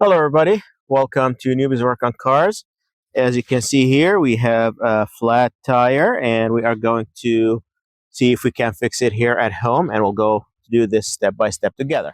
Hello, everybody. Welcome to Newbies Work on Cars. As you can see here, we have a flat tire, and we are going to see if we can fix it here at home, and we'll go do this step by step together.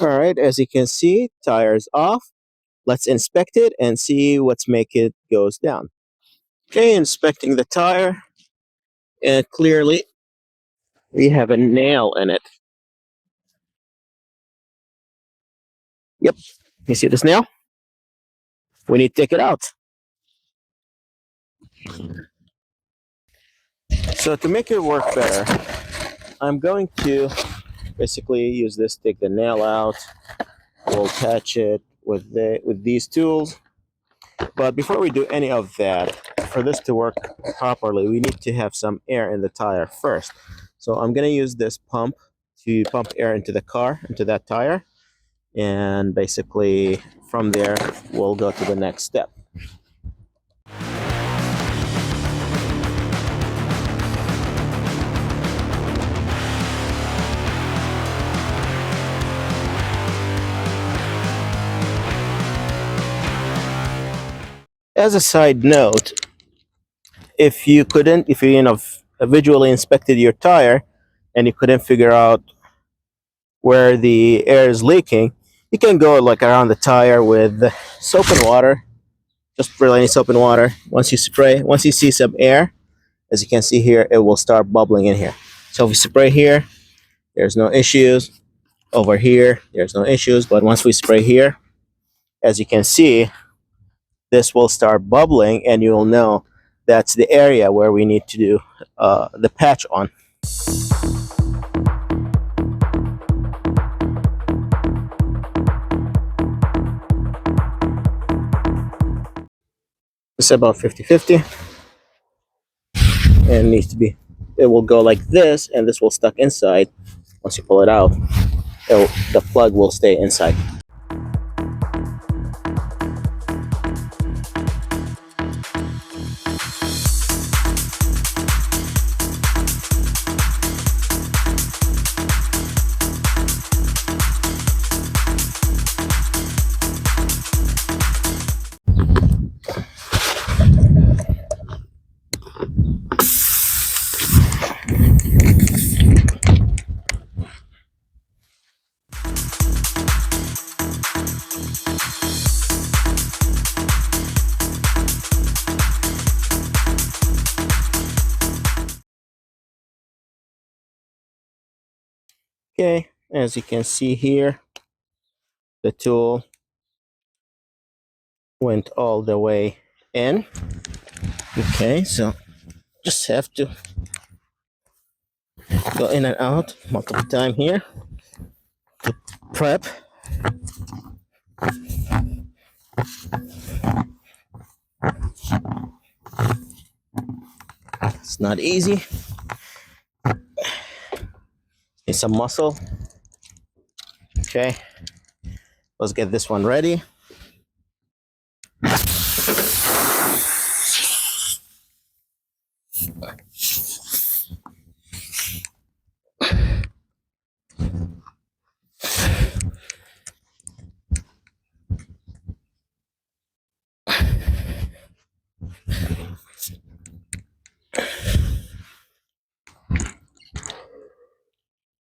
All right, as you can see, tire's off. Let's inspect it and see what's make it goes down. Okay, inspecting the tire, and clearly we have a nail in it. Yep, you see this nail? We need to take it out. So to make it work better, I'm going to basically use this, take the nail out. We'll attach it with these tools. But before we do any of that, for this to work properly, we need to have some air in the tire first. So I'm going to use this pump to pump air into the car, into that tire. And basically from there, we'll go to the next step. As a side note, if you visually inspected your tire and you couldn't figure out where the air is leaking, you can go like around the tire with soap and water. Just really any soap and water. Once you see some air, as you can see here, it will start bubbling in here. So if we spray here, there's no issues. Over here, there's no issues. But once we spray here, as you can see, this will start bubbling, and you'll know that's the area where we need to do the patch on. It's about 50-50, and needs to be. It will go like this, and this will stuck inside. Once you pull it out, the plug will stay inside. Okay, as you can see here, the tool went all the way in. Okay, so just have to go in and out multiple times here to prep. It's not easy. Need some muscle. Okay, let's get this one ready.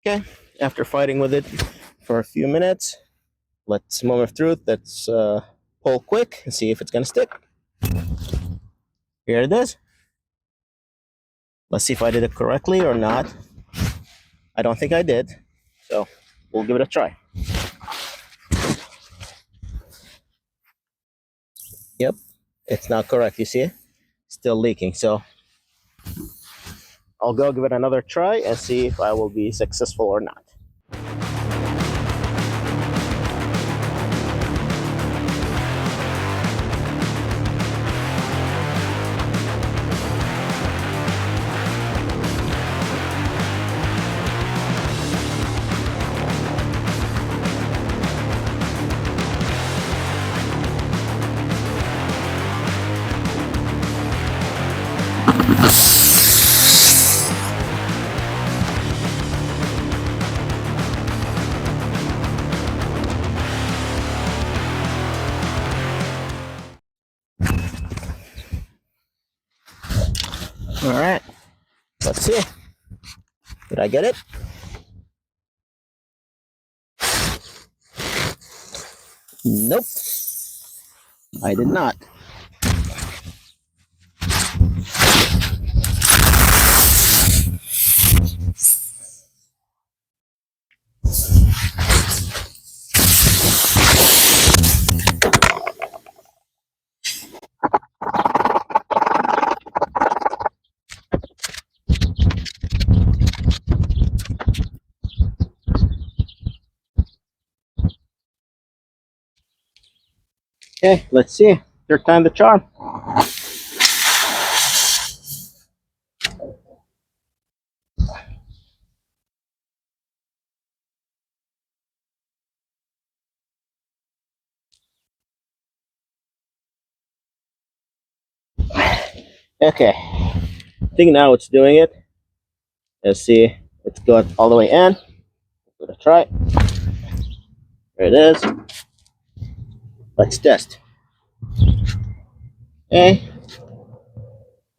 Okay, after fighting with it for a few minutes, let's moment of truth. Let's pull quick and see if it's gonna stick. Here it is. Let's see if I did it correctly or not. I don't think I did, so we'll give it a try. Yep, it's not correct. You see it? Still leaking. So I'll go give it another try and see if I will be successful or not. All right, let's see. Did I get it? Nope, I did not. Okay, let's see. Third time the charm. Okay, I think now it's doing it. Let's see. It's going all the way in. Give it a try. There it is. Let's test. Okay,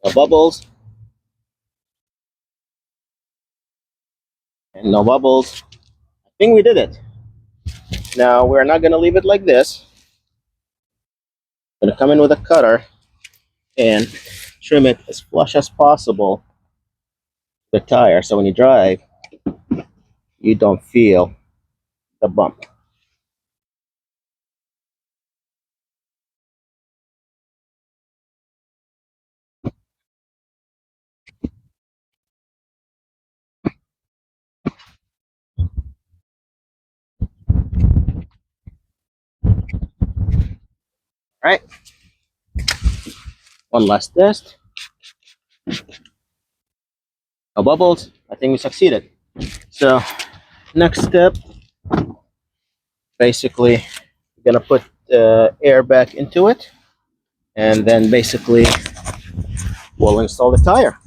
no bubbles. And no bubbles. I think we did it. Now we're not gonna leave it like this. I'm gonna come in with a cutter and trim it as flush as possible the tire, so when you drive, you don't feel the bump. All right. One last test. No bubbles. I think we succeeded. So next step, basically, we're gonna put air back into it, and then basically we'll install the tire.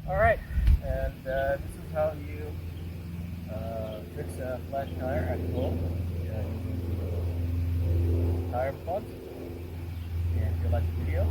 All right, and this is how you fix a flat tire at home using tire plugs. And if you like the video,